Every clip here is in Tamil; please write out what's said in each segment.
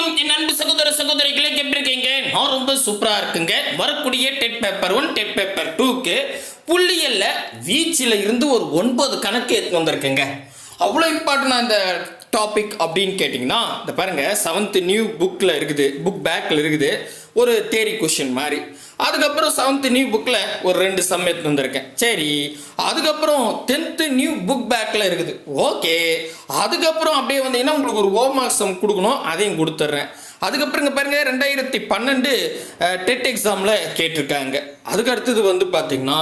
வணக்கம் என் அன்பு சகோதர சகோதரிகளே, எப்படி இருக்கீங்க? நான் ரொம்ப சூப்பரா இருக்குங்க. வரக்கூடிய டெட் பேப்பர் 1 டெட் பேப்பர் 2க்கு புள்ளியல்ல வீச்சில் இருந்து ஒரு 9 கணக்கு எடுத்து வந்திருக்குங்க. அவ்வளோ இம்பார்ட்டன்ட் அந்த டாபிக் அப்படின்னு கேட்டிங்கன்னா, இந்த பாருங்க 7th நியூ புக்கில் இருக்குது, புக் பேக்கில் இருக்குது ஒரு தேரி கொஷின் மாதிரி. அதுக்கப்புறம் 7th நியூ புக்கில் ஒரு 2 சம் எடுத்து வந்திருக்கேன். சரி, அதுக்கப்புறம் 10th நியூ புக் பேக்கில் இருக்குது. ஓகே, அதுக்கப்புறம் அப்படியே வந்தீங்கன்னா உங்களுக்கு ஒரு ஹோம்வொர்க் சம் கொடுக்கணும், அதையும் கொடுத்துட்றேன். அதுக்கப்புறம் இங்கே பாருங்க 2012 டெட் எக்ஸாமில் கேட்டிருக்காங்க. அதுக்கு அடுத்தது வந்து பார்த்தீங்கன்னா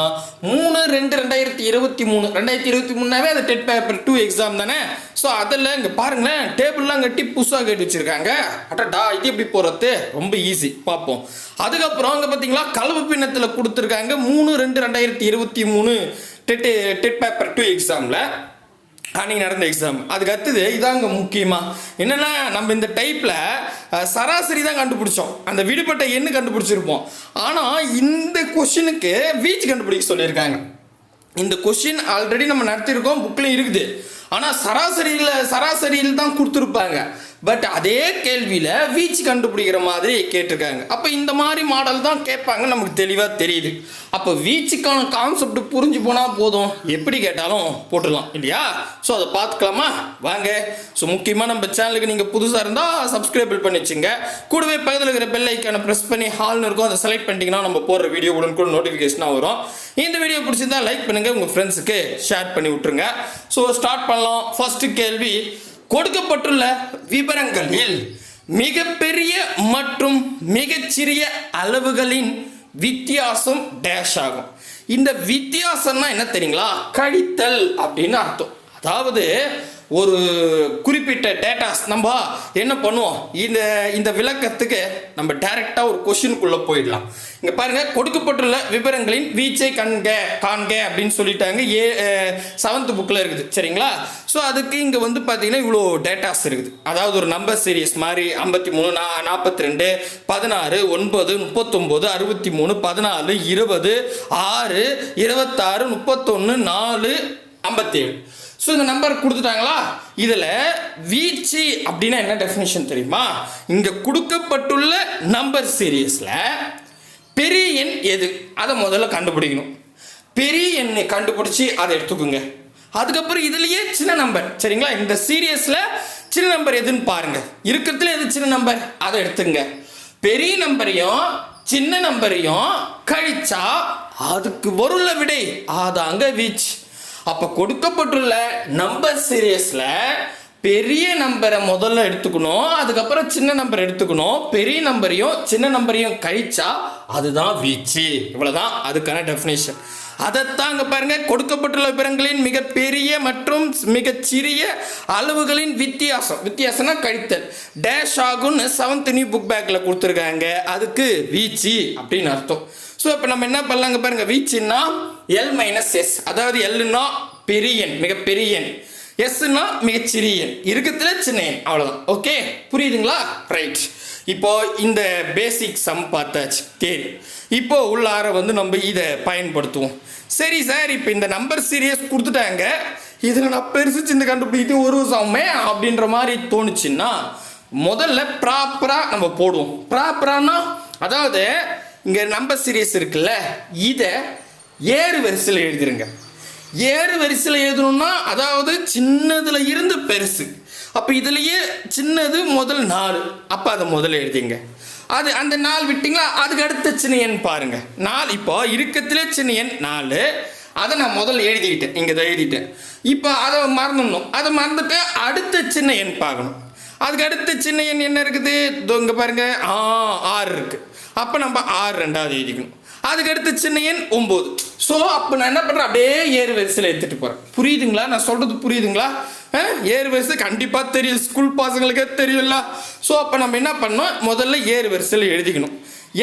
3/2/2023 அது டெட் பேப்பர் 2 எக்ஸாம் தானே. ஸோ அதில் இங்கே பாருங்களேன், டேபிள்லாம் கட்டி புதுசாக கேட்டு வச்சுருக்காங்க. அட்டடா, இது எப்படி போகிறது? ரொம்ப ஈஸி, பார்ப்போம். அதுக்கப்புறம் அங்கே பார்த்தீங்களா கலப்பு பின்னத்தில் கொடுத்துருக்காங்க 3/2/2023 டெட் பேப்பர் 2 எக்ஸாமில் அன்றைக்கி நடந்த எக்ஸாம். அதுக்கு அடுத்தது இதாங்க முக்கியமாக என்னென்னா, நம்ம இந்த டைப்பில் சராசரி தான் கண்டுபிடிச்சோம், அந்த விடுபட்ட எண்ணு கண்டுபிடிச்சிருப்போம். ஆனால் இந்த கொஷினுக்கு வீச்சு கண்டுபிடிக்க சொல்லியிருக்காங்க. இந்த கொஷின் ஆல்ரெடி நம்ம நடத்தியிருக்கோம், புக்கில் இருக்குது. ஆனால் சராசரியில் தான் கொடுத்துருப்பாங்க. பட் அதே கேள்வியில் வீச்சு கண்டுபிடிக்கிற மாதிரி கேட்டிருக்காங்க. அப்போ இந்த மாதிரி மாடல் தான் கேட்பாங்க, நமக்கு தெளிவாக தெரியுது. அப்போ வீச்சுக்கான கான்செப்ட் புரிஞ்சு போனால் போதும், எப்படி கேட்டாலும் போட்டுடலாம் இல்லையா? ஸோ அதை பார்த்துக்கலாமா? வாங்க. ஸோ முக்கியமாக நம்ம சேனலுக்கு நீங்கள் புதுசாக இருந்தால் சப்ஸ்கிரைப் பண்ணி வச்சுங்க. கூடவே பக்கத்தில் இருக்கிற பெல் ஐக்கானை ப்ரெஸ் பண்ணி ஹால்னு இருக்கும், அதை செலக்ட் பண்ணிட்டீங்கன்னா நம்ம போடுற வீடியோ உடனுக்குடன் நோட்டிஃபிகேஷனாக வரும். இந்த வீடியோ பிடிச்சிருந்தா லைக் பண்ணுங்கள், உங்கள் ஃப்ரெண்ட்ஸுக்கு ஷேர் பண்ணி விட்ருங்க. ஸோ ஸ்டார்ட் பண்ணலாம். ஃபர்ஸ்ட் கேள்வி, கொடுக்கப்பட்டுள்ள விவரங்களில் மிகப்பெரிய மற்றும் மிகச்சிறிய அளவுகளின் வித்தியாசம் டேஷ் ஆகும். இந்த வித்தியாசம்னா என்ன தெரியுங்களா? கழித்தல் அப்படின்னு அர்த்தம். அதாவது ஒரு குறிப்பிட்ட டேட்டாஸ் நம்ம என்ன பண்ணுவோம், இந்த விளக்கத்துக்கு நம்ம டைரெக்டாக ஒரு கொஷினுக்குள்ளே போயிடலாம். இங்கே பாருங்கள், கொடுக்கப்பட்டுள்ள விவரங்களின் வீச்சை காண்க அப்படின்னு சொல்லிட்டாங்க. 7th புக்கில் இருக்குது, சரிங்களா? ஸோ அதுக்கு இங்கே வந்து பார்த்தீங்கன்னா இவ்வளோ டேட்டாஸ் இருக்குது. அதாவது ஒரு நம்பர் சீரியஸ் மாதிரி 53, 42, 16, 9, 39, 63, 14, 20, 6, 26, 31, 4, 57. ஸோ இந்த நம்பர் கொடுத்துட்டாங்களா? இதில் வீச்சு அப்படின்னா என்ன டெஃபினிஷன் தெரியுமா? இங்கே கொடுக்கப்பட்டுள்ள நம்பர் சீரியஸில் பெரிய எண் எது, அதை முதல்ல கண்டுபிடிக்கணும். பெரிய எண்ணை கண்டுபிடிச்சி அதை எடுத்துக்கோங்க. அதுக்கப்புறம் இதுலேயே சின்ன நம்பர், சரிங்களா? இந்த சீரியஸில் சின்ன நம்பர் எதுன்னு பாருங்க. இருக்கிறதுல எது சின்ன நம்பர், அதை எடுத்துங்க. பெரிய நம்பரையும் சின்ன நம்பரையும் கழிச்சா அதுக்கு வருள்ள விடை அதாங்க வீச்சு. அப்போ கொடுக்கப்பட்டுள்ள நம்பர் சீரியஸில் பெரிய நம்பரை முதல்ல எடுத்துக்கணும், அதுக்கப்புறம் சின்ன நம்பர் எடுத்துக்கணும். பெரிய நம்பரையும் சின்ன நம்பரையும் கழிச்சா அதுதான் வீச்சு. இவ்வளோதான் அதுக்கான டெஃபினேஷன். அதைத்தான் இங்கே பாருங்க, கொடுக்கப்பட்டுள்ள விவரங்களின் மிகப்பெரிய மற்றும் மிகச்சிறிய அளவுகளின் வித்தியாசம்னா கழித்தல் டேஷ் ஆகும்னு 7th நியூ புக் பேக்கில் கொடுத்துருக்காங்க. அதுக்கு வீச்சு அப்படின்னு அர்த்தம். ஸோ இப்போ நம்ம என்ன பண்ணலாங்க பாருங்க, வீச்சுன்னா L-S, அதாவது Lன்னா பெரிய எண், மிகப்பெரிய எண், எஸ்ன்னா மிகச்சிறிய எண், இருக்கிறதுல சின்ன எண், அவ்வளோதான். ஓகே, புரியுதுங்களா? ரைட். இப்போ இந்த பேசிக் சம் பார்த்தாச்சு, தேரி. இப்போ உள்ளார வந்து நம்ம இதை பயன்படுத்துவோம். சரி சார், இப்போ இந்த நம்பர் சீரியஸ் கொடுத்துட்டாங்க, இதில் நான் பெருசு சின்ன கண்டுபிடிக்கிட்டு ஒரு சம்மே அப்படின்ற மாதிரி தோணுச்சுன்னா முதல்ல ப்ராப்பராக நம்ம போடுவோம். ப்ராப்பரானா அதாவது இங்கே நம்பர் சீரியஸ் இருக்குல்ல, இதை ஏறு வரிசையில் எழுதிருங்க. ஏறு வரிசையில் எழுதணும்னா அதாவது சின்னதுல இருந்து பெருசு. அப்போ இதுலேயே சின்னது முதல் 4, அப்போ அதை முதல்ல எழுதிங்க. அது அந்த 4 விட்டிங்களா, அதுக்கு அடுத்த சின்ன எண் பாருங்க 4. இப்போ இருக்கிறதுலே சின்ன எண் 4, அதை நான் முதல்ல எழுதிக்கிட்டேன், இங்கே தான் எழுதிட்டேன். இப்போ அதை மறந்துடணும், அதை மறந்துட்டு அடுத்த சின்ன எண் பார்க்கணும். அதுக்கு அடுத்த சின்ன எண் என்ன இருக்குது, இங்கே பாருங்க 6 இருக்குது. அப்போ நம்ம 6 2வது எழுதிக்கணும். அதுக்கு அடுத்து சின்ன எண் 9. ஸோ அப்போ நான் என்ன பண்ணுறேன், அப்படியே ஏறு வரிசையில் எடுத்துகிட்டு போகிறேன். புரியுதுங்களா? நான் சொல்கிறது புரியுதுங்களா? ஏறு வரிசை கண்டிப்பாக தெரியும், ஸ்கூல் பசங்களுக்கே தெரியும்ல. ஸோ அப்போ நம்ம என்ன பண்ணோம், முதல்ல ஏறு வரிசையில் எழுதிக்கணும்.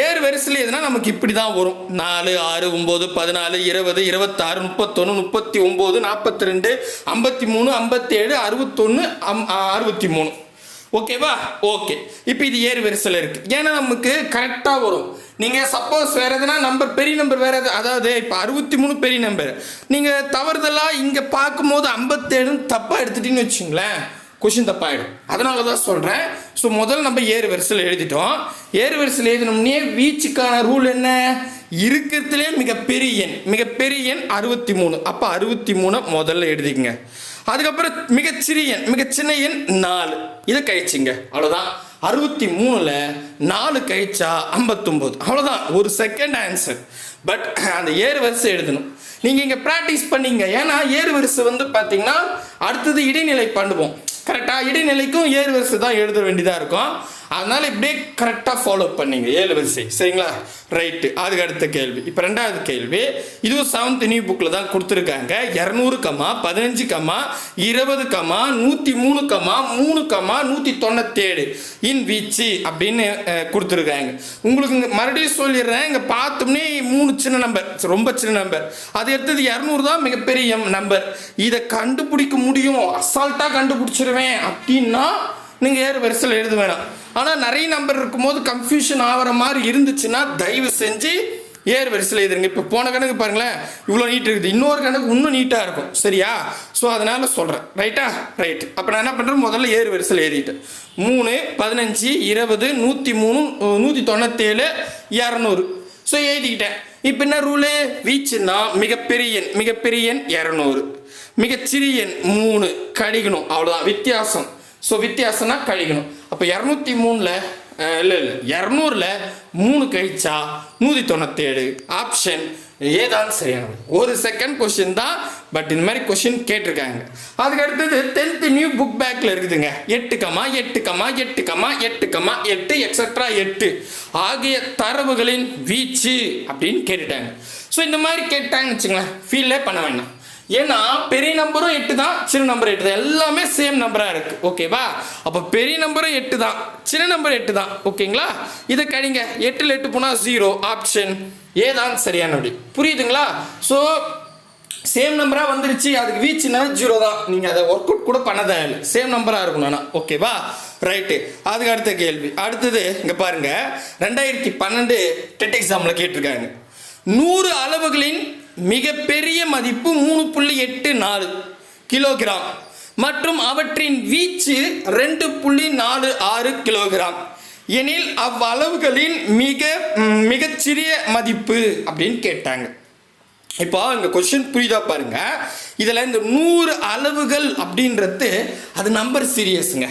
ஏறு வரிசையில் எதுனா நமக்கு இப்படி தான் வரும். 4, 6, 9, 14, 20, 26, 31, 39, 42, 53, 57, 61, 63. ஓகேவா? ஓகே. இப்போ இது ஏறு வரிசையில் இருக்குது, ஏன்னா நமக்கு கரெக்டாக வரும். நீங்கள் சப்போஸ் வேறு எதுனா நம்பர் பெரிய நம்பர் வேறு எது, அதாவது இப்போ 63 பெரிய நம்பர், நீங்கள் தவறுதலாக இங்கே பார்க்கும்போது 57 தப்பாக எடுத்துட்டீங்கன்னு வச்சுங்களேன், கொஷின் தப்பாயிடும். அதனால தான் சொல்கிறேன். ஸோ முதல்ல நம்ம ஏறு வரிசையில் எழுதிட்டோம். ஏறு வரிசையில் எழுதினோம்னே வீச்சுக்கான ரூல் என்ன? இருக்கிறதுலே மிகப்பெரிய எண் 63. அப்போ 63 முதல்ல எழுதிக்கங்க. அதுக்கப்புறம் மிகச்சின்ன எண் 4, இதை கழிச்சிங்க. அவ்வளோதான். 63ல் 4 கழிச்சா 59. அவ்வளோதான். ஒரு செகண்ட் ஆன்சர். பட் அந்த ஏறு வரிசை எழுதணும். நீங்கள் இங்கே ப்ராக்டிஸ் பண்ணிங்க. ஏன்னா ஏறு வரிசை வந்து பார்த்தீங்கன்னா அடுத்தது இடைநிலை பண்ணுவோம். கரெக்டாக இடைநிலைக்கும் ஏறு வரிசை தான் எழுத வேண்டியதாக இருக்கும். அதனால் இப்படியே கரெக்டாக ஃபாலோ பண்ணிங்க ஏழு வரிசை. சரிங்களா? ரைட்டு. அதுக்கு அடுத்த கேள்வி. இப்போ ரெண்டாவது கேள்வி. இதுவும் 7th நியூ புக்கில் தான் கொடுத்துருக்காங்க. 200, 15, 20, 103, 197 இன் வீச்சு அப்படின்னு கொடுத்துருக்காங்க. உங்களுக்கு மறுபடியும் சொல்லிடுறேன். இங்கே பார்த்தோம்னே 3 சின்ன நம்பர், ரொம்ப சின்ன நம்பர். அது எடுத்தது 200 தான் மிகப்பெரிய நம்பர். இதை கண்டுபிடிக்க முடியும், அசால்ட்டாக கண்டுபிடிச்சிருவேன் அப்படின்னா நீங்கள் ஏறு வரிசையில் எழுத வேணாம். ஆனால் நிறைய நம்பர் இருக்கும்போது கன்ஃபியூஷன் ஆகிற மாதிரி இருந்துச்சுன்னா தயவு செஞ்சு ஏறு வரிசையில் எழுதுங்க. இப்போ போன கணக்கு பாருங்களேன், இவ்வளோ நீட் இருக்குது. இன்னொரு கணக்கு இன்னும் நீட்டாக இருக்கும். சரியா? ஸோ அதனால் சொல்கிறேன். ரைட்டா? ரைட்டு. அப்போ நான் என்ன பண்ணுறேன், முதல்ல ஏறு வரிசையில் எழுதிட்டேன். 3, 15, 20, 103, 197, 200. ஸோ எழுதிக்கிட்டேன். இப்போ என்ன ரூலு? வீச்சுன்னா மிகப்பெரிய எண் 200, மிகச்சிறிய எண் 3 கழிக்கணும். அவ்வளோதான் வித்தியாசம். ஸோ வித்தியாசம்னா கழிக்கணும். அப்போ 203ல் 200ல் 3 கழிச்சா 197. ஆப்ஷன் ஏதான் சரியானது. ஒரு செகண்ட் கொஸ்டின் தான், பட் இந்த மாதிரி கொஸ்டின் கேட்டிருக்காங்க. அதுக்கு அடுத்தது 10th நியூ புக் பேக்கில் இருக்குதுங்க. 8, 8, 8, 8, 8 எக்ஸட்ரா 8 ஆகிய தரவுகளின் வீச்சு அப்படின்னு கேட்டுட்டாங்க. ஸோ இந்த மாதிரி கேட்டாங்கன்னு வச்சுங்களேன், ஃபீல்லே பண்ண வேண்டாம். ஏன்னா பெரிய நம்பரும் 8 தான், சின்ன நம்பர் 8 தான். எல்லாமே சேம் நம்பராக இருக்குது. ஓகேவா? அப்போ பெரிய நம்பரும் 8 தான், சின்ன நம்பர் 8 தான். ஓகேங்களா? இதை கழிங்க. 8ல் 8 போனால் 0. ஆப்ஷன் ஏதான் சரியானபடி. புரியுதுங்களா? ஸோ சேம் நம்பராக வந்துருச்சு. அதுக்கு வீச்சுனா 0 தான். நீங்கள் அதை ஒர்க் அவுட் கூட பண்ண தேவையில்லை. சேம் நம்பராக இருக்கணும்னா. ஓகேவா? ரைட்டு. அதுக்கு அடுத்த கேள்வி. அடுத்தது இங்கே பாருங்கள். 2012 டெட் எக்ஸாமில் கேட்டிருக்காங்க. 100 அளவுகளின் மிகப்பெரிய மதிப்பு 3.84 கிலோகிராம் மற்றும் அவற்றின் வீச்சு 2.46 கிலோகிராம் எனில் அவ்வளவுகளின் மிகச்சிறிய மதிப்பு அப்படின்னு கேட்டாங்க. இப்போ இந்த கொஸ்டின் புரியுதா பாருங்க. இதில் இந்த 100 அளவுகள் அப்படின்றது அது நம்பர் சீரியஸுங்க.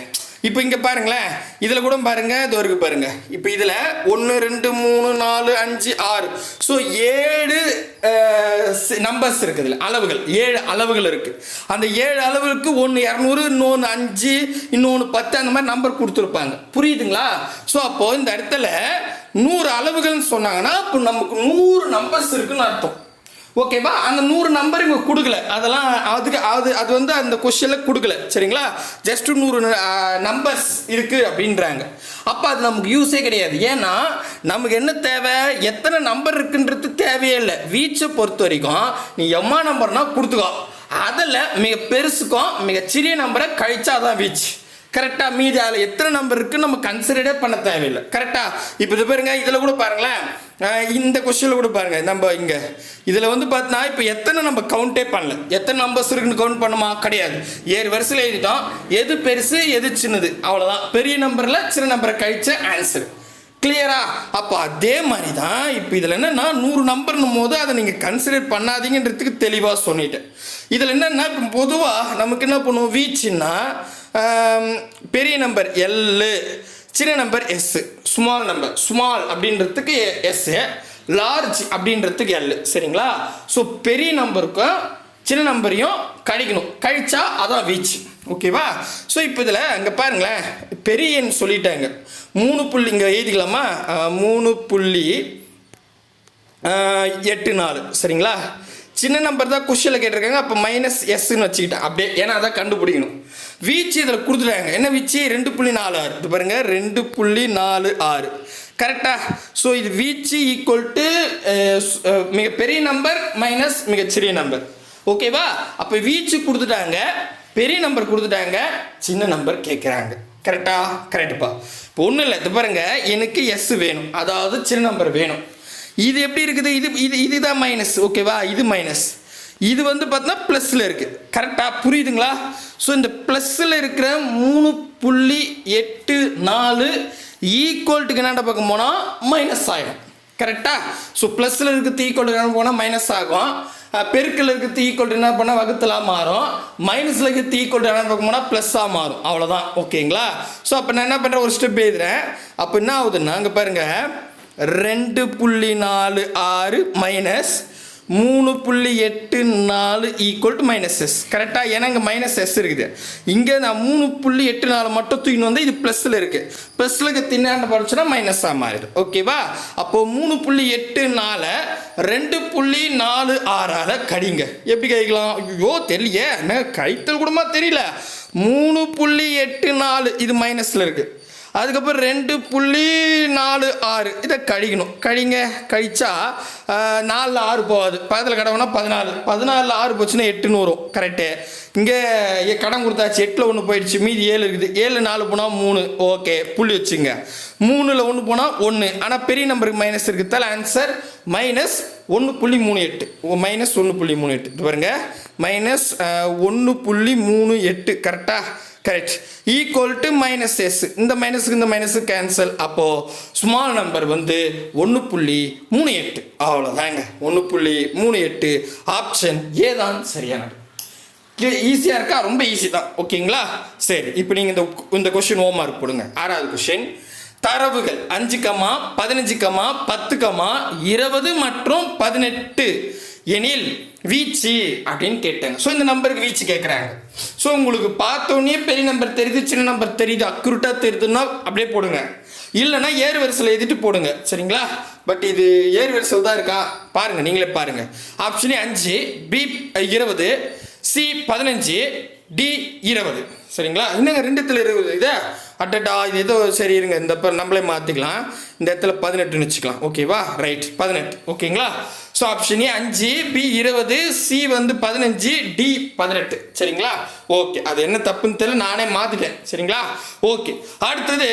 இப்போ இங்கே பாருங்களேன், இதில் கூட பாருங்க, இது வரைக்கும் பாருங்க. இப்போ இதில் 1, 2, 3, 4, 5, 6. ஸோ 7 நம்பர்ஸ் இருக்குது. இதில் அளவுகள் 7 அளவுகள் இருக்குது. அந்த 7 அளவுகளுக்கு ஒன்று 200, இன்னொன்று 5, இன்னொன்று 10, அந்த மாதிரி நம்பர் கொடுத்துருப்பாங்க. புரியுதுங்களா? ஸோ அப்போது இந்த இடத்துல 100 அளவுகள்னு சொன்னாங்கன்னா இப்போ நமக்கு 100 நம்பர்ஸ் இருக்குன்னு அர்த்தம். ஓகேவா? அந்த 100 நம்பர் இவங்க கொடுக்கல. அதெல்லாம் அது வந்து அந்த கொஸ்டினில் கொடுக்கல. சரிங்களா? ஜஸ்ட் 100 நம்பர்ஸ் இருக்குது அப்படின்றாங்க. அப்போ அது நமக்கு யூஸே கிடையாது. ஏன்னா நமக்கு என்ன தேவை? எத்தனை நம்பர் இருக்குன்றது தேவையே இல்லை. வீச்சை பொறுத்த வரைக்கும் நீ எம்மா நம்பர்னா கொடுத்துக்கோ. அதில் மிக பெருசுக்கும் மிகச்சிறிய நம்பரை கழிச்சா தான் வீச்சு. கரெக்டாக? மீதி அதில் எத்தனை நம்பர் இருக்குன்னு நம்ம கன்சிடரே பண்ண தேவையில்லை. கரெக்டாக? இப்போ இது பாருங்க, இதில் கூட பாருங்களேன், இந்த கொஸ்டினில் கூட பாருங்கள். நம்ம இங்கே இதில் வந்து பார்த்தா இப்போ எத்தனை நம்ம கவுண்டே பண்ணல. எத்தனை நம்பர்ஸ் இருக்குன்னு கவுண்ட் பண்ணுமா? கிடையாது. ஏறு வரிசையில் எழுதிட்டோம். எது பெருசு எது சின்னது, அவ்வளோதான். பெரிய நம்பரில் சின்ன நம்பரை கழிச்ச ஆன்சர். கிளியரா? அப்போ அதே மாதிரி தான் இப்போ இதில் என்னென்னா 100 நம்பர்னும் போது அதை நீங்கள் கன்சிடர் பண்ணாதீங்கன்றதுக்கு தெளிவாக சொல்லிட்டேன். இதில் என்னென்னா இப்போ பொதுவாக நமக்கு என்ன பண்ணுவோம்? வீச்சுன்னா பெரிய நம்பர் L, சின்ன number S. Small number small அப்படின்றதுக்கு S, லார்ஜ் அப்படின்றதுக்கு L. சரிங்களா? ஸோ பெரிய நம்பருக்கும் சின்ன நம்பரையும் கழிக்கணும். கழிச்சா அதான் வீச்சு. ஓகேவா? ஸோ இப்போ இதில் அங்கே பாருங்களேன், பெரியன்னு சொல்லிட்டாங்க. 3 இங்கே எழுதிக்கலாமா? 3.84. சரிங்களா? சின்ன நம்பர் தான் கொஸ்டினில் கேட்டிருக்காங்க. அப்போ -S வச்சுக்கிட்டேன் அப்படியே. ஏன்னா அதான் கண்டுபிடிக்கணும். வீச்சு இதில் கொடுத்துட்டாங்க. என்ன வீச்சு? 2.46. இது பாருங்கள், 2.46. கரெக்டாக? ஸோ இது வீச்சு ஈக்குவல் டு மிகப்பெரிய நம்பர் மைனஸ் மிகச்சிறிய நம்பர். ஓகேவா? அப்போ வீச்சு கொடுத்துட்டாங்க, பெரிய நம்பர் கொடுத்துட்டாங்க, சின்ன நம்பர் கேட்குறாங்க. கரெக்டா? கரெக்டுப்பா. இப்போ ஒன்றும் இல்லை. இது பாருங்கள், எனக்கு S வேணும், அதாவது சின்ன நம்பர் வேணும். இது எப்படி இருக்குது? இதுதான் மைனஸ். ஓகேவா? இது மைனஸ். இது வந்து பார்த்தீங்கன்னா ப்ளஸில் இருக்குது. கரெக்டாக? புரியுதுங்களா? ஸோ இந்த ப்ளஸ்ஸில் இருக்கிற 3.84 ஈக்குவல்ட்டுக்கு என்னென்ன பக்கம் போனால் மைனஸ் ஆகிடும். கரெக்டாக? ஸோ ப்ளஸில் இருக்கிறது ஈக்குவல்ட்டுக்கு என்ன போனால் மைனஸ் ஆகும். பெருக்கில் இருக்கிறது ஈக்குவல்ட்டு என்ன பண்ணால் வகுத்தலாக மாறும். மைனஸில் இருக்கிறது ஈக்குவல்ட்டு என்ன பக்கம் போனால் ப்ளஸ்ஸாக மாறும். அவ்வளோதான். ஓகேங்களா? ஸோ அப்போ நான் என்ன பண்ணுறேன், ஒரு ஸ்டெப் எழுதுறேன். அப்போ என்ன ஆகுதுன்னா அங்கே பாருங்கள், 2.46 minus 3.84 equal to minus S. கரெக்டாக? ஏன்னா இங்கே மைனஸ் எஸ் இருக்குது. இங்கே நான் 3.84 மட்டும் தூக்கின்னு வந்து இது ப்ளஸில் இருக்குது. ப்ளஸில் தின்னாண்ட படிச்சுன்னா மைனஸாக மாறிடும். ஓகேவா? அப்போது 3.84 2.46 கடிங்க. எப்படி கழிக்கலாம்? ஐயோ தெரியலையே, என்ன கழித்தல் கூடமா தெரியல. 3.84 இது மைனஸில் இருக்குது. அதுக்கப்புறம் 2.46 இதை கழிக்கணும். கழிச்சா 4 6 போகாது. 10 கடவுனா 14. 14 6 போச்சுன்னா 8ன்னு வரும். கரெக்டு? இங்கே கடன் கொடுத்தாச்சு, 8ல் 1 போயிடுச்சு, மீதி 7 இருக்குது. 7 4 போனால் 3. ஓகே, புள்ளி வச்சுங்க. 3ல் 1 போனால் 1. ஆனால் பெரிய நம்பருக்கு மைனஸ் இருக்குதால ஆன்சர் மைனஸ் 1.38. மைனஸ் 1.38 இது பாருங்க, மைனஸ் 1.38. கரெக்டா? Correct. Equal to minus S. இந்த மைனஸுக்கு இந்த மைனஸு கேன்சல். அப்போது ஸ்மால் நம்பர் வந்து 1.38. அவ்வளோதாங்க, 1.38. ஆப்ஷன் ஏ தான் சரியானது. ஈஸியாக இருக்கா? ரொம்ப ஈஸி தான். ஓகேங்களா? சரி, இப்போ நீங்கள் இந்த கொஸ்டின் ஹோம் மார்க் போடுங்க. 6வது கொஸ்டின். தரவுகள் 5, 15, 10, 20 மற்றும் 18 எனில் வீச்சு அப்படின்னு கேட்டாங்க. ஸோ இந்த நம்பருக்கு வீச்சு கேட்குறாங்க. ஸோ உங்களுக்கு பார்த்தோன்னே பெரிய நம்பர் தெரியுது, சின்ன நம்பர் தெரியுது, அக்யூரேட்டாக தெரியுதுன்னா அப்படியே போடுங்க. இல்லைன்னா ஏறு வரிசையில் எழுதிட்டு போடுங்க. சரிங்களா? பட் இது ஏறு வரிசையில் தான் இருக்கா பாருங்கள், நீங்களே பாருங்கள். Option 5, B 20, C 15, D 20. சரிங்களா? இன்னுங்க 2த்தில் 20. இதை அட்டா இது ஏதோ சரி இருங்க, இந்த நம்மளே மாற்றிக்கலாம். இந்த இடத்துல 18ன்னு வச்சுக்கலாம். ஓகேவா? ரைட், 18. ஓகேங்களா? So option A 5, B 20, C வந்து 15, டி 18. சரிங்களா? ஓகே, அது என்ன தப்புன்னு தெரியல, நானே மாற்றிட்டேன். சரிங்களா? ஓகே, அடுத்தது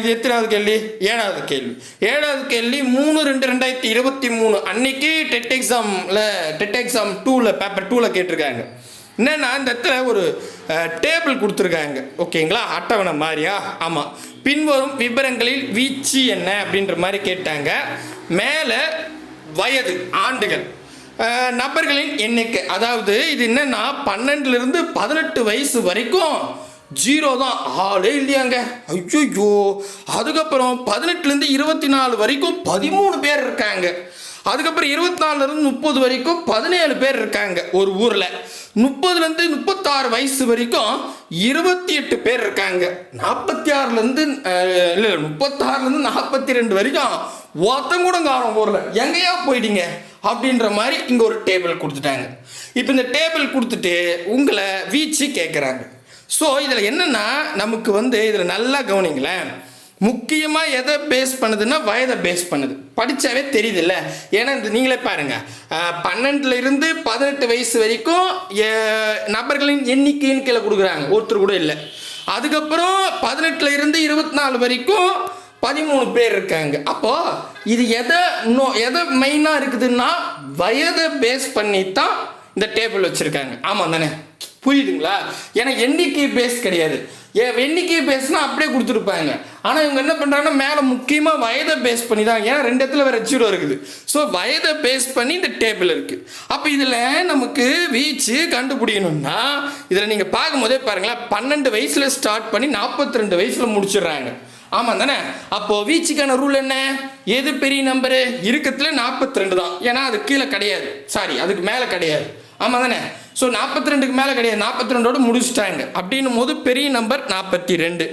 இது எத்தனாவது கேள்வி? 7வது கேள்வி. 7வது கேள்வி 3/2/2023 அன்னைக்கு டெட் எக்ஸாம் 2ல் பேப்பர் 2ல் கேட்டிருக்காங்க. என்னன்னா இந்த இடத்துல ஒரு டேபிள் கொடுத்துருக்காங்க. ஓகேங்களா? அட்டவணை மாதிரியா? ஆமாம். பின்வரும் விவரங்களில் வீச்சு என்ன அப்படின்ற மாதிரி கேட்டாங்க. மேலே வயது, ஆண்டுகள், நபர்களின் எண்ணிக்கை. அதாவது இது என்னன்னா 12லேருந்து 18 வயசு வரைக்கும் 0 தான், ஆளே இல்லையாங்க. ஐயோ. அதுக்கப்புறம் 18லேருந்து 24 வரைக்கும் 13 பேர் இருக்காங்க. அதுக்கப்புறம் 24லேருந்து 30 வரைக்கும் 17 பேர் இருக்காங்க ஒரு ஊரில். 30லேருந்து 36 வயசு வரைக்கும் 28 பேர் இருக்காங்க. 46லேருந்து 42 வரைக்கும் ஒருத்தம் கூட காணும் ஊரில். எங்கேயா போயிட்டீங்க அப்படின்ற மாதிரி இங்கே ஒரு டேபிள் கொடுத்துட்டாங்க. இப்போ இந்த டேபிள் கொடுத்துட்டு உங்களை வீச்சு கேட்குறாங்க. ஸோ இதில் என்னென்னா நமக்கு வந்து இதில் நல்லா கவனிங்களேன். முக்கியமாக எதை பேஸ் பண்ணுதுன்னா வயதை பேஸ் பண்ணுது. படித்தாவே தெரியுது இல்லை? ஏன்னா இந்த நீங்களே பாருங்கள், 12லேருந்து 18 வயசு வரைக்கும் நபர்களின் எண்ணிக்கைன்னு கீழே கொடுக்குறாங்க, ஒருத்தர் கூட இல்லை. அதுக்கப்புறம் 18லேருந்து 24 வரைக்கும் 13 பேர் இருக்காங்க. அப்போது இது எதை மெயினாக இருக்குதுன்னா வயதை பேஸ் பண்ணி தான் இந்த டேபிள் வச்சுருக்காங்க. ஆமாம் தானே? புரியுதுங்களா? ஏன்னா எண்ணிக்கை பேஸ் கிடையாது. எண்ணிக்கை பேஸ்னா அப்படியே கொடுத்துருப்பாங்க. ஆனால் இவங்க என்ன பண்ணுறாங்கன்னா மேலே முக்கியமாக வயதை பேஸ் பண்ணி தான். ஏன்னா 2 இடத்துல வேறு 0 இருக்குது. ஸோ வயதை பேஸ் பண்ணி இந்த டேபிள் இருக்குது. அப்போ இதில் நமக்கு வீச்சு கண்டுபிடிக்கணும்னா இதில் நீங்கள் பார்க்கும்போதே பாருங்களேன், 12 வயசில் ஸ்டார்ட் பண்ணி 42 வயசில் முடிச்சிடுறாங்க. ஆமாம் தானே? அப்போது வீச்சுக்கான ரூல் என்ன? எது பெரிய நம்பரு? இருக்கிறதுல 42 தான். ஏன்னா அது கீழே கிடையாது, சாரி அதுக்கு மேலே கிடையாது. ஆமாம் தானே? ஸோ 42க்கு மேலே கிடையாது, 42ஓடு முடிச்சுட்டாங்க. அப்படின்னும் போது பெரிய நம்பர் 42.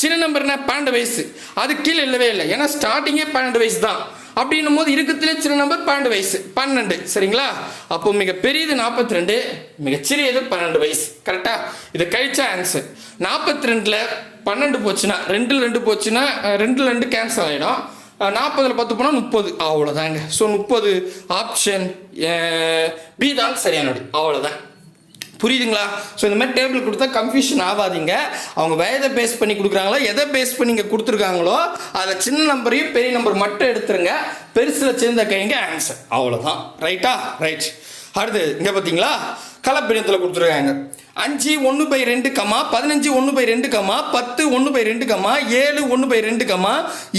சின்ன நம்பர்னா 12 வயசு, அது கீழே இல்லவே இல்லை. ஏன்னா ஸ்டார்டிங்கே 12 வயசு தான். அப்படின்னும் போது இருக்கிறதுலே சின்ன நம்பர் 12 வயசு, 12. சரிங்களா? அப்போ மிகப்பெரியது 42, மிகச்சிறியது 12 வயசு. கரெக்டாக? இதை கழிச்சா ஆன்சர் 42ல் 12 போச்சுன்னா 2ல் 2 போச்சுன்னா 2ல் 2 கேன்சல் ஆகிடும். 40ல் 10 போனால் 30. அவ்வளோதாங்க. ஸோ 30 ஆப்ஷன் பி தான் சரியானது. அவ்வளோதான். புரியுதுங்களா? ஸோ இந்த மாதிரி டேபிள் கொடுத்தா கன்ஃபியூஷன் ஆகாதீங்க. அவங்க வயதை பேஸ் பண்ணி கொடுக்குறாங்களோ, எதை பேஸ் பண்ணி இங்கே கொடுத்துருக்காங்களோ அதில் சின்ன நம்பரையும் பெரிய நம்பர் மட்டும் எடுத்துருங்க. பெருசில் சேர்ந்த கைங்க ஆன்சர். அவ்வளோதான். ரைட்டா? ரைட். அடுத்து இங்கே பார்த்தீங்களா, கலப்பினத்தில் கொடுத்துருக்காங்க. 5 1/2 comma 15 1/2 comma 10 1/2 comma 7 1/2 comma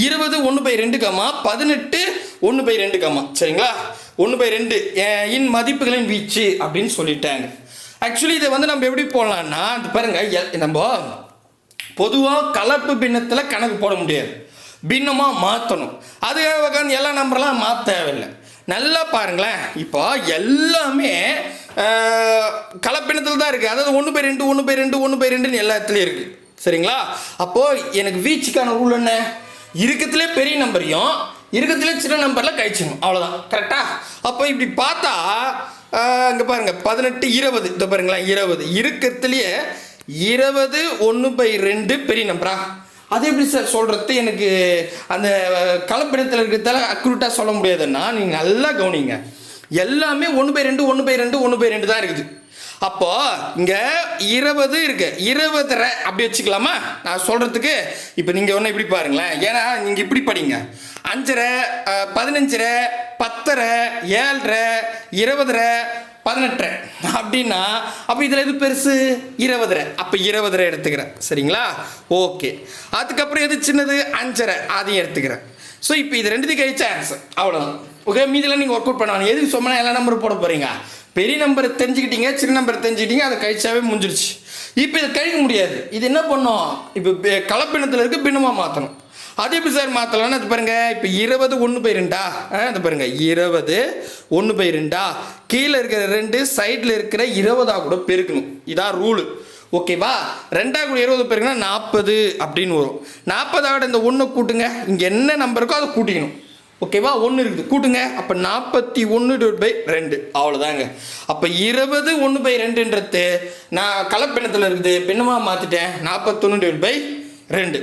20 1/2 comma 18 1/2 comma. சரிங்களா? 1/2 இன் மதிப்புகளின் வீச்சு அப்படின்னு சொல்லிட்டாங்க. ஆக்சுவலி இதை வந்து நம்ம எப்படி போடலாம்னா, அது பாருங்க, நம்ம பொதுவாக கலப்பு பின்னத்தில் கணக்கு போட முடியாது, பின்னமாக மாற்றணும். அதுக்காக உட்காந்து எல்லா நம்பர்லாம் மாற்ற தேவையில்லை. நல்லா பாருங்களேன், இப்போ எல்லாமே கலப்பினத்தில் தான் இருக்குது. அதாவது 1/2 1/2 1/2 எல்லா இடத்துலையும் இருக்குது. சரிங்களா? அப்போது எனக்கு வீச்சுக்கான ரூல் என்ன? இருக்கத்துலேயே பெரிய நம்பரையும் இருக்கத்துலேயே சின்ன நம்பரில் கழிச்சிடணும், அவ்வளோதான். கரெக்டாக? அப்போ இப்படி பார்த்தா இங்கே பாருங்கள், 18 20, இதை பாருங்களேன், 20 இருக்கிறதுலையே 20 1/2 பெரிய நம்பரா? அது எப்படி சார் சொல்கிறது? எனக்கு அந்த கலப்பினத்தில் இருக்கிறதால அக்யூரேட்டாக சொல்ல முடியாதுன்னா நீங்கள் நல்லா கவனிங்க. எல்லாமே 1/2 1/2 1/2 தான் இருக்குது. அப்போ இங்கே 20 இருக்கு, 20 அப்படி வச்சுக்கலாமா? நான் சொல்கிறதுக்கு இப்போ நீங்கள் ஒன்று இப்படி பாருங்களேன். ஏன்னா நீங்கள் இப்படி படிங்க, 5 15 10 7 20 18 அப்படின்னா அப்போ இதில் எது பெருசு? 20. அப்போ 20 எடுத்துக்கிறேன். சரிங்களா? ஓகே. அதுக்கப்புறம் எது சின்னது? 5 அதையும் எடுத்துக்கிறேன். ஸோ இப்போ இது ரெண்டுத்தையும் கழிச்சா ஆன்சர், அவ்வளோதான். ஓகே, மீதில் நீங்கள் ஒர்க் அவுட் பண்ணுவாங்க. எதுக்கு சொன்னால் எல்லா நம்பரும் போட போகிறீங்க? பெரிய நம்பரை தெரிஞ்சுக்கிட்டீங்க, சின்ன நம்பரை தெரிஞ்சுக்கிட்டீங்க, அதை கழிச்சாவே முடிஞ்சிருச்சு. இப்போ இதை கழிக்க முடியாது. இது என்ன பண்ணோம்? இப்போ கலப்பினத்தில் இருக்க பின்னமாக மாற்றணும். அது எப்படி சார் மாற்றலாம்னு அது பாருங்கள். இப்போ 20 1/2 அது பாருங்கள், 20 1/2 கீழே இருக்கிற 2 சைடில் இருக்கிற 20 கூட பெருக்கணும். இதான் ரூலு. ஓகேவா? 2 கூட 20 பெருக்குனா 40 அப்படின்னு வரும். 40 இந்த 1 கூட்டுங்க, இங்கே என்ன நம்பர் இருக்கோ அதை கூட்டிக்கணும். ஓகேவா? 1 இருக்குது, கூட்டுங்க. அப்போ 41/2 அவ்வளோதாங்க. அப்போ 20 1/2 நான் கலப்பினத்தில் இருக்குது, பின்னமாக மாற்றிட்டேன். 41/2.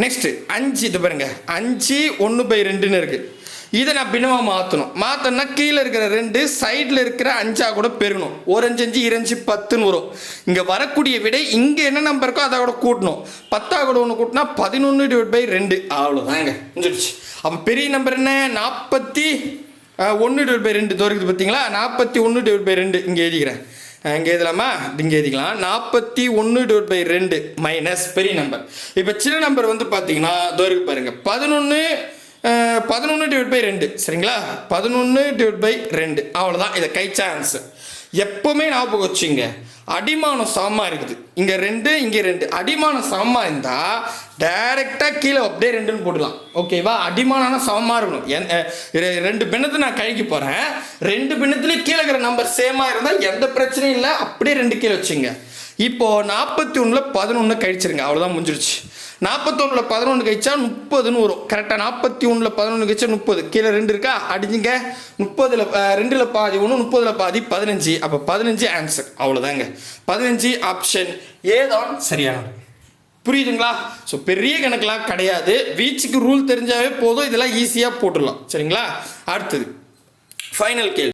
நெக்ஸ்ட்டு 5, இது பாருங்க, 5 1/2 இருக்குது. இதை நான் பின்னமாக மாற்றணும். மாற்றணும்னா கீழே இருக்கிற 2 சைடில் இருக்கிற 5 கூட பெருகணும். 1 5 5 2 10 வரும். இங்கே வரக்கூடிய விடை இங்கே என்ன நம்பர் இருக்கோ அதை கூட கூட்டணும். 10 கூட 1 கூட்டினா 11/2 அவ்வளோதாங்க, முடிஞ்சிடுச்சு. அப்போ பெரிய நம்பர் என்ன? 41/2 இருக்குது பார்த்தீங்களா? 41/2 இங்கே எழுதிக்கிறேன். இங்கே எழுதலாமா? இங்கே எழுதிக்கலாம். 41/2 மைனஸ் பெரிய நம்பர். இப்போ சின்ன நம்பர் வந்து பார்த்தீங்கன்னா தோருக்கு பாருங்க, 11/2. சரிங்களா? 11/2 அவ்வளோதான். இதை கழிச்சா ஆன்சர். எப்போவுமே ஞாபகம் வச்சுங்க, அடிமானம் சமமாக இருக்குது. இங்கே 2 இங்கே 2 அடிமானம் சமமாக இருந்தால் டைரெக்டாக கீழே அப்படியே 2ன்னு போடலாம். ஓகேவா? அடிமானம் சமமாக இருக்கணும். 2 பின்னத்தை நான் கழிக்க போகிறேன். 2 பின்னத்துலேயும் கீழே இருக்கிற நம்பர் சேமாக இருந்தால் எந்த பிரச்சனையும் இல்லை, அப்படியே 2 கீழே வச்சுங்க. இப்போது 41 11 கழிச்சிருங்க, அவ்வளோதான், முடிஞ்சிருச்சு. 41 11 கழிச்சா 30ன்னு வரும். கரெக்டாக 41 11 கழிச்சா 30. கீழே 2 இருக்கா? அடிஞ்சுங்க. 30 2 பாதி 1, 30 பாதி 15. அப்போ 15 ஆன்சர், அவ்வளோதாங்க. 15 ஆப்ஷன் ஏ தான் சரியானது. புரியுதுங்களா? ஸோ பெரிய கணக்கெலாம் கிடையாது, வீச்சுக்கு ரூல் தெரிஞ்சாவே போதும், இதெல்லாம் ஈஸியாக போட்டுடலாம். சரிங்களா? அடுத்தது ஃபைனல் கேள்வி.